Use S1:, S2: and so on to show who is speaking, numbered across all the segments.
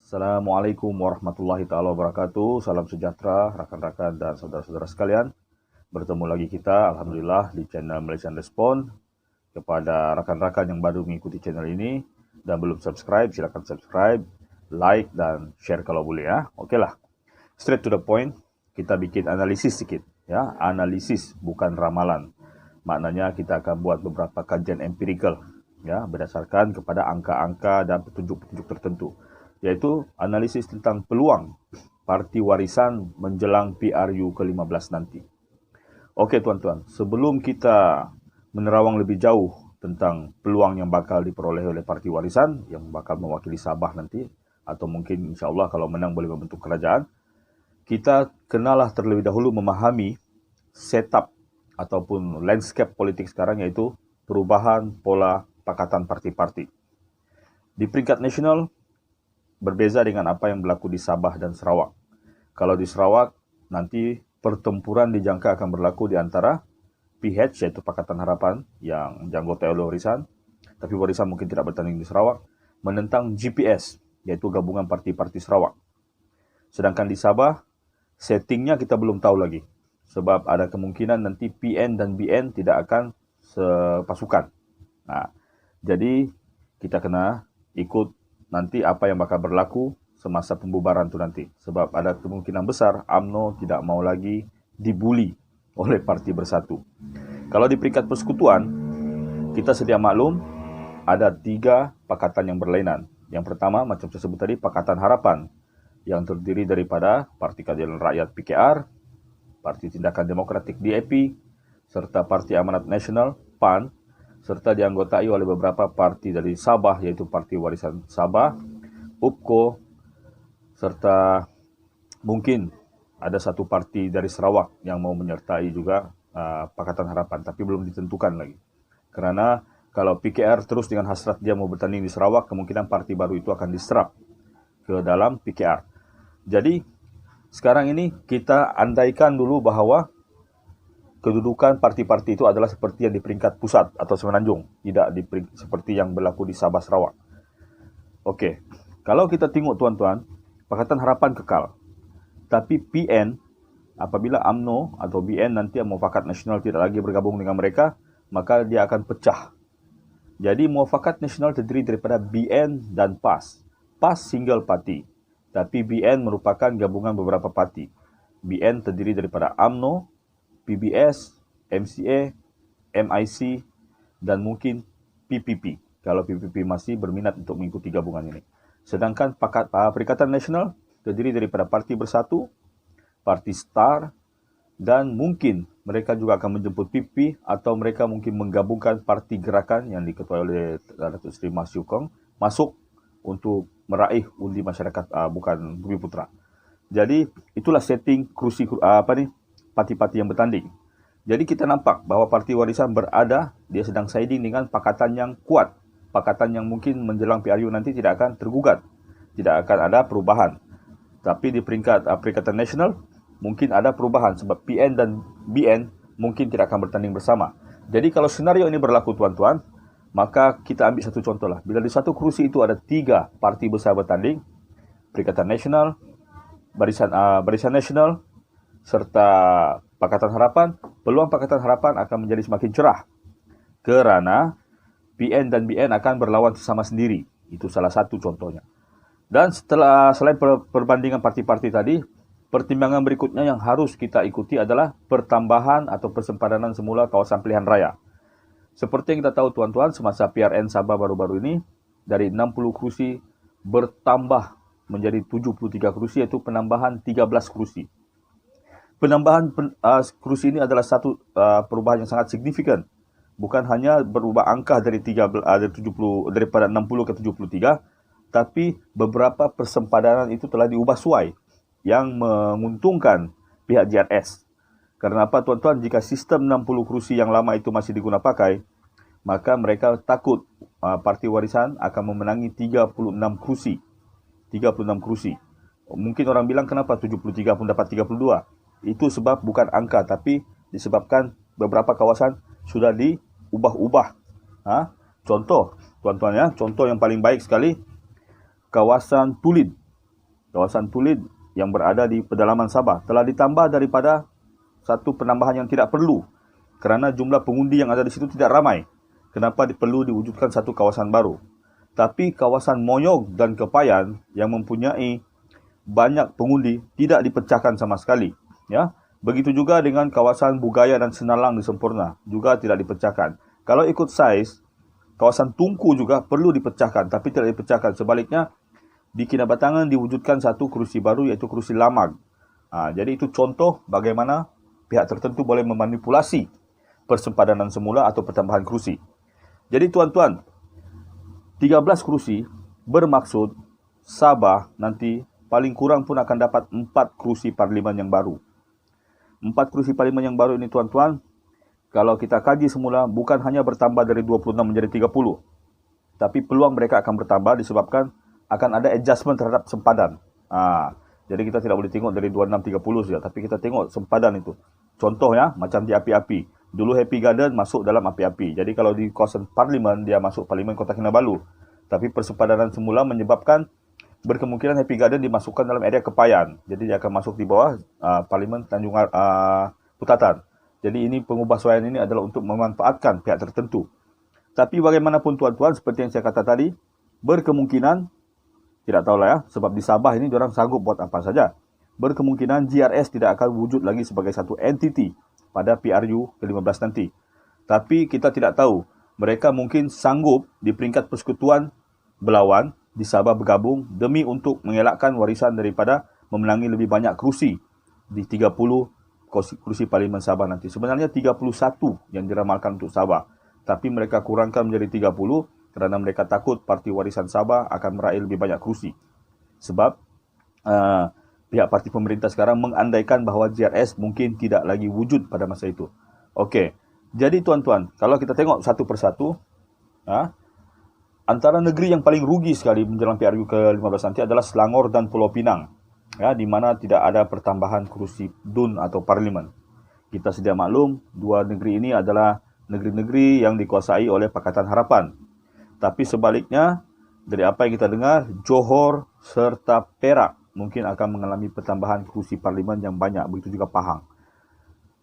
S1: Assalamualaikum warahmatullahi taala wabarakatuh. Salam sejahtera rakan-rakan dan saudara-saudara sekalian. Bertemu lagi kita alhamdulillah di channel Malaysian Respond. Kepada rakan-rakan yang baru mengikuti channel ini dan belum subscribe, silakan subscribe, like dan share kalau boleh ya. Okeylah. Straight to the point, kita bikin analisis sedikit ya. Analisis bukan ramalan. Maknanya kita akan buat beberapa kajian empirical ya berdasarkan kepada angka-angka dan petunjuk-petunjuk tertentu, yaitu analisis tentang peluang parti warisan menjelang PRU ke-15 nanti. Okey tuan-tuan, sebelum kita menerawang lebih jauh tentang peluang yang bakal diperoleh oleh parti warisan yang bakal mewakili Sabah nanti, atau mungkin insya-Allah kalau menang boleh membentuk kerajaan, kita kenalah terlebih dahulu memahami setup ataupun landscape politik sekarang, yaitu perubahan pola pakatan parti-parti. Di peringkat nasional, berbeza dengan apa yang berlaku di Sabah dan Sarawak. Kalau di Sarawak, nanti pertempuran dijangka akan berlaku di antara PH, yaitu Pakatan Harapan, yang dianggotai oleh Warisan, tapi Warisan mungkin tidak bertanding di Sarawak, menentang GPS, yaitu Gabungan Parti-Parti Sarawak. Sedangkan di Sabah, settingnya kita belum tahu lagi, sebab ada kemungkinan nanti PN dan BN tidak akan sepasukan. Nah, jadi kita kena ikut nanti apa yang bakal berlaku semasa pembubaran tu nanti. Sebab ada kemungkinan besar UMNO tidak mau lagi dibuli oleh Parti Bersatu. Kalau di peringkat persekutuan, kita sedia maklum ada 3 pakatan yang berlainan. Yang pertama, macam saya sebut tadi, Pakatan Harapan, yang terdiri daripada Parti Keadilan Rakyat PKR, Parti Tindakan Demokratik DAP, serta Parti Amanat Nasional PAN, serta dianggotai oleh beberapa parti dari Sabah, yaitu Parti Warisan Sabah, UPKO, serta mungkin ada satu parti dari Sarawak yang mau menyertai juga Pakatan Harapan, tapi belum ditentukan lagi. Kerana kalau PKR terus dengan hasrat dia mau bertanding di Sarawak, kemungkinan parti baru itu akan diserap ke dalam PKR. Jadi, sekarang ini kita andaikan dulu bahawa kedudukan parti-parti itu adalah seperti yang di peringkat pusat atau semenanjung, tidak seperti yang berlaku di Sabah Sarawak. Okey, kalau kita tengok tuan-tuan, Pakatan Harapan kekal. Tapi PN, apabila UMNO atau BN nanti Muafakat Nasional tidak lagi bergabung dengan mereka, maka dia akan pecah. Jadi Muafakat Nasional terdiri daripada BN dan PAS. PAS single party, tapi BN merupakan gabungan beberapa parti. BN terdiri daripada UMNO, PBS, MCA, MIC, dan mungkin PPP, kalau PPP masih berminat untuk mengikuti gabungan ini. Sedangkan Perikatan Nasional terdiri daripada Parti Bersatu, Parti Star, dan mungkin mereka juga akan menjemput PP, atau mereka mungkin menggabungkan Parti Gerakan yang diketuai oleh Datuk Seri Mas Yukong masuk untuk meraih undi masyarakat bukan Bumi Putra. Jadi itulah setting kursi parti-parti yang bertanding. Jadi kita nampak bahawa Parti Warisan berada, dia sedang siding dengan pakatan yang kuat. Pakatan yang mungkin menjelang PRU nanti tidak akan tergugat. Tidak akan ada perubahan. Tapi di peringkat Perikatan Nasional, mungkin ada perubahan sebab PN dan BN mungkin tidak akan bertanding bersama. Jadi kalau senario ini berlaku tuan-tuan, maka kita ambil satu contoh lah. Bila di satu kerusi itu ada 3 parti besar bertanding, Perikatan Nasional, Barisan Nasional, serta Pakatan Harapan, peluang Pakatan Harapan akan menjadi semakin cerah kerana PN dan BN akan berlawan sesama sendiri. Itu salah satu contohnya. Dan selain perbandingan parti-parti tadi, pertimbangan berikutnya yang harus kita ikuti adalah pertambahan atau persempadanan semula kawasan pilihan raya. Seperti yang kita tahu tuan-tuan, semasa PRN Sabah baru-baru ini, dari 60 kerusi bertambah menjadi 73 kerusi, iaitu penambahan 13 kerusi. Penambahan kerusi ini adalah satu perubahan yang sangat signifikan. Bukan hanya berubah angka daripada 60 ke 73, tapi beberapa persempadanan itu telah diubah suai yang menguntungkan pihak JRS. Karena apa tuan-tuan, jika sistem 60 kerusi yang lama itu masih digunakan pakai, maka mereka takut Parti Warisan akan memenangi 36 kerusi. 36 kerusi. Mungkin orang bilang kenapa 73 pun dapat 32? Itu sebab bukan angka, tapi disebabkan beberapa kawasan sudah diubah-ubah. Contoh, tuan-tuan ya, contoh yang paling baik sekali, kawasan Tulid kawasan Tulid yang berada di pedalaman Sabah telah ditambah daripada satu penambahan yang tidak perlu kerana jumlah pengundi yang ada di situ tidak ramai. Kenapa perlu diwujudkan satu kawasan baru? Tapi kawasan Moyog dan Kepayan yang mempunyai banyak pengundi tidak dipecahkan sama sekali. Ya, begitu juga dengan kawasan Bugaya dan Senalang di Sempurna juga tidak dipecahkan. Kalau ikut saiz, kawasan Tungku juga perlu dipecahkan, tapi tidak dipecahkan. Sebaliknya, di Kinabatangan diwujudkan satu kerusi baru, iaitu kerusi Lamag. Jadi itu contoh bagaimana pihak tertentu boleh memanipulasi persempadanan semula atau pertambahan kerusi. Jadi tuan-tuan, 13 kerusi bermaksud Sabah nanti paling kurang pun akan dapat 4 kerusi parlimen yang baru. 4 kerusi parlimen yang baru ini tuan-tuan, kalau kita kaji semula bukan hanya bertambah dari 26 menjadi 30. Tapi peluang mereka akan bertambah disebabkan akan ada adjustment terhadap sempadan. Jadi kita tidak boleh tengok dari 26-30 saja, tapi kita tengok sempadan itu. Contoh ya, macam di api-api. Dulu Happy Garden masuk dalam api-api. Jadi kalau di kawasan parlimen, dia masuk parlimen Kota Kinabalu. Tapi persempadanan semula menyebabkan berkemungkinan Happy Garden dimasukkan dalam area Kepayan. Jadi dia akan masuk di bawah parlimen Tanjung Putatan. Jadi ini pengubahsuaian ini adalah untuk memanfaatkan pihak tertentu. Tapi bagaimanapun tuan-tuan, seperti yang saya kata tadi, berkemungkinan, tidak tahulah ya, sebab di Sabah ini diorang sanggup buat apa saja. Berkemungkinan GRS tidak akan wujud lagi sebagai satu entiti pada PRU ke-15 nanti. Tapi kita tidak tahu. Mereka mungkin sanggup di peringkat persekutuan berlawan di Sabah bergabung demi untuk mengelakkan warisan daripada memenangi lebih banyak kerusi di 30 kursi parlimen Sabah nanti. Sebenarnya 31 yang diramalkan untuk Sabah. Tapi mereka kurangkan menjadi 30 kerana mereka takut parti warisan Sabah akan meraih lebih banyak kerusi. Sebab pihak parti pemerintah sekarang mengandaikan bahawa GRS mungkin tidak lagi wujud pada masa itu. Okey. Jadi tuan-tuan, kalau kita tengok satu persatu, antara negeri yang paling rugi sekali menjelang PRU ke-15 nanti adalah Selangor dan Pulau Pinang. Ya, di mana tidak ada pertambahan kerusi DUN atau parlimen. Kita sedia maklum, dua negeri ini adalah negeri-negeri yang dikuasai oleh Pakatan Harapan. Tapi sebaliknya, dari apa yang kita dengar, Johor serta Perak mungkin akan mengalami pertambahan kerusi parlimen yang banyak. Begitu juga Pahang.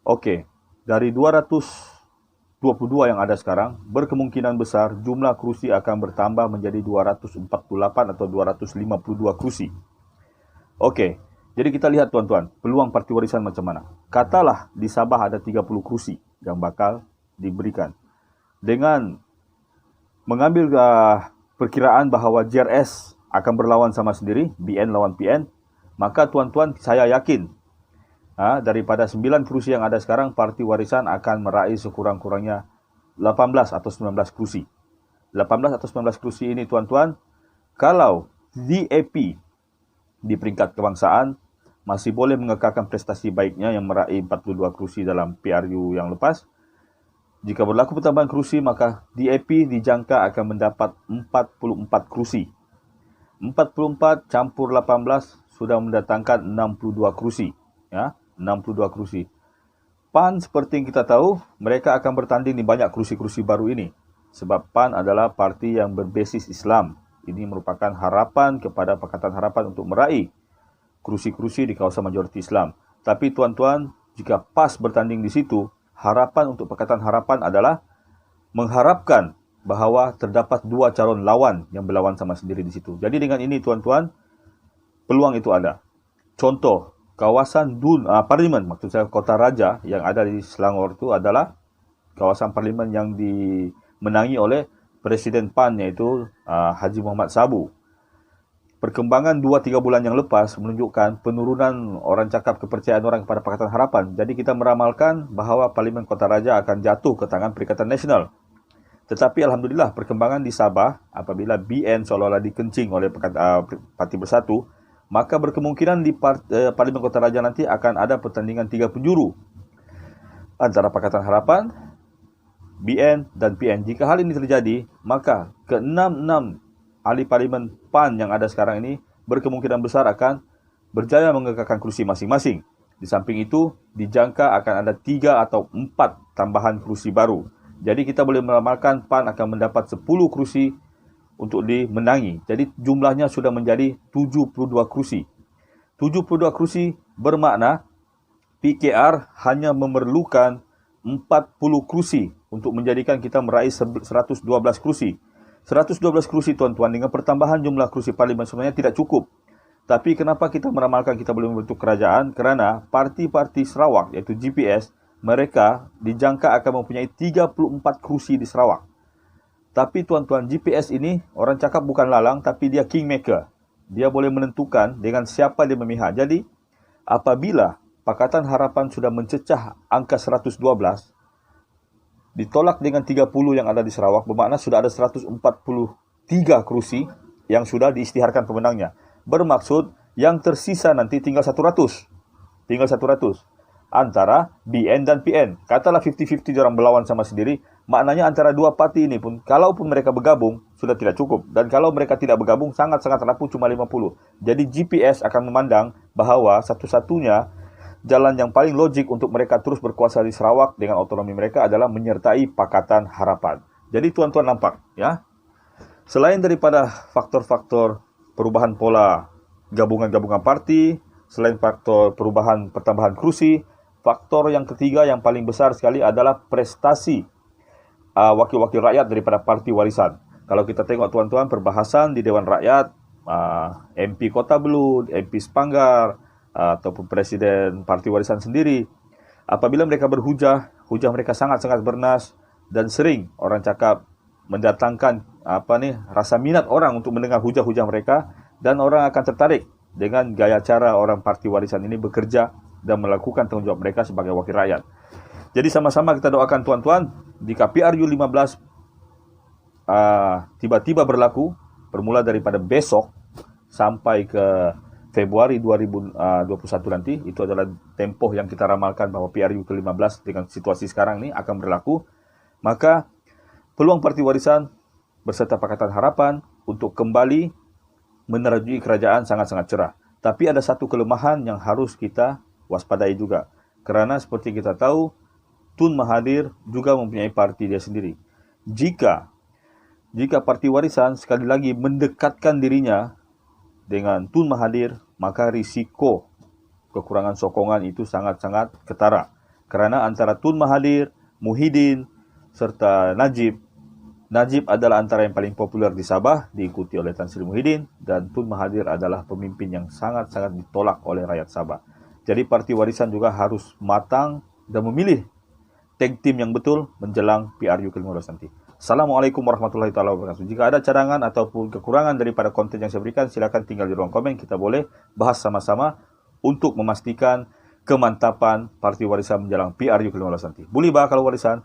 S1: Okey, dari 222 yang ada sekarang, berkemungkinan besar jumlah kerusi akan bertambah menjadi 248 atau 252 kerusi. Okey, jadi kita lihat tuan-tuan, peluang parti warisan macam mana. Katalah di Sabah ada 30 kerusi yang bakal diberikan. Dengan mengambil perkiraan bahawa GRS akan berlawan sama sendiri, BN lawan PN, maka tuan-tuan saya yakin daripada 9 kerusi yang ada sekarang, parti warisan akan meraih sekurang-kurangnya 18 atau 19 kerusi. 18 atau 19 kerusi ini tuan-tuan, kalau DAP di peringkat kebangsaan masih boleh mengekalkan prestasi baiknya yang meraih 42 kerusi dalam PRU yang lepas, jika berlaku pertambahan kerusi, maka DAP dijangka akan mendapat 44 kerusi. 44 campur 18 sudah mendatangkan 62 kerusi. Ya, 62 kerusi. PAN seperti yang kita tahu, mereka akan bertanding di banyak kerusi-kerusi baru ini. Sebab PAN adalah parti yang berbasis Islam. Ini merupakan harapan kepada Pakatan Harapan untuk meraih kerusi-kerusi di kawasan majoriti Islam. Tapi tuan-tuan, jika PAS bertanding di situ, harapan untuk Pakatan Harapan adalah mengharapkan bahawa terdapat dua calon lawan yang berlawan sama sendiri di situ. Jadi dengan ini tuan-tuan, peluang itu ada. Contoh, kawasan parlimen, maksud saya Kota Raja yang ada di Selangor itu adalah kawasan parlimen yang dimenangi oleh Presiden PAN iaitu Haji Muhammad Sabu. Perkembangan 2-3 bulan yang lepas menunjukkan penurunan orang cakap kepercayaan orang kepada Pakatan Harapan. Jadi kita meramalkan bahawa Parlimen Kota Raja akan jatuh ke tangan Perikatan Nasional. Tetapi Alhamdulillah perkembangan di Sabah apabila BN seolah-olah dikencing oleh Parti Bersatu, maka berkemungkinan di Parlimen Kota Raja nanti akan ada pertandingan 3 penjuru antara Pakatan Harapan, BN dan PN. Jika hal ini terjadi, maka ke-6 ahli parlimen PAN yang ada sekarang ini berkemungkinan besar akan berjaya mengekalkan kursi masing-masing. Di samping itu, dijangka akan ada 3 atau 4 tambahan kursi baru. Jadi kita boleh meramalkan PAN akan mendapat 10 kursi untuk dimenangi. Jadi jumlahnya sudah menjadi 72 kursi. 72 kursi bermakna PKR hanya memerlukan 40 kursi untuk menjadikan kita meraih 112 kursi. 112 kursi tuan-tuan dengan pertambahan jumlah kursi parlimen sebenarnya tidak cukup. Tapi kenapa kita meramalkan kita boleh membentuk kerajaan? Kerana parti-parti Sarawak iaitu GPS, mereka dijangka akan mempunyai 34 kursi di Sarawak. Tapi tuan-tuan, GPS ini orang cakap bukan lalang tapi dia kingmaker. Dia boleh menentukan dengan siapa dia memihak. Jadi apabila Pakatan Harapan sudah mencecah angka 112 ditolak dengan 30 yang ada di Sarawak, bermakna sudah ada 143 kursi yang sudah diisytiharkan pemenangnya. Bermaksud yang tersisa nanti tinggal 100. Tinggal 100 antara BN dan PN. Katalah 50-50 diorang berlawan sama sendiri, maknanya antara dua parti ini pun, kalaupun mereka bergabung, sudah tidak cukup. Dan kalau mereka tidak bergabung, sangat-sangat rapuh cuma 50. Jadi GPS akan memandang bahawa satu-satunya jalan yang paling logik untuk mereka terus berkuasa di Sarawak dengan autonomi mereka adalah menyertai Pakatan Harapan. Jadi tuan-tuan nampak, ya. Selain daripada faktor-faktor perubahan pola gabungan-gabungan parti, selain faktor perubahan pertambahan kursi, faktor yang ketiga yang paling besar sekali adalah prestasi wakil-wakil rakyat daripada parti warisan. Kalau kita tengok tuan-tuan, perbahasan di Dewan Rakyat, MP Kota Belud, MP Sepanggar, ataupun Presiden Parti Warisan sendiri, apabila mereka berhujah, hujah mereka sangat-sangat bernas dan sering orang cakap mendatangkan rasa minat orang untuk mendengar hujah-hujah mereka, dan orang akan tertarik dengan gaya cara orang Parti Warisan ini bekerja dan melakukan tanggungjawab mereka sebagai wakil rakyat. Jadi sama-sama kita doakan tuan-tuan, jika PRU 15 tiba-tiba berlaku, bermula daripada besok sampai ke Februari 2021 nanti, itu adalah tempoh yang kita ramalkan bahawa PRU ke-15 dengan situasi sekarang ini akan berlaku, maka peluang Parti Warisan berserta Pakatan Harapan untuk kembali menerajui kerajaan sangat-sangat cerah. Tapi ada satu kelemahan yang harus kita waspadai juga. Kerana seperti kita tahu, Tun Mahathir juga mempunyai parti dia sendiri. Jika Parti Warisan sekali lagi mendekatkan dirinya dengan Tun Mahathir, maka risiko kekurangan sokongan itu sangat-sangat ketara. Kerana antara Tun Mahathir, Muhyiddin serta Najib adalah antara yang paling popular di Sabah, diikuti oleh Tan Sri Muhyiddin, dan Tun Mahathir adalah pemimpin yang sangat-sangat ditolak oleh rakyat Sabah. Jadi Parti Warisan juga harus matang dan memilih tag team yang betul menjelang PRU ke-15 nanti. Assalamualaikum warahmatullahi wabarakatuh. Jika ada cadangan ataupun kekurangan daripada konten yang saya berikan, silakan tinggal di ruang komen. Kita boleh bahas sama-sama untuk memastikan kemantapan Parti Warisan menjelang PRU ke-15 nanti. Boleh bah kalau warisan?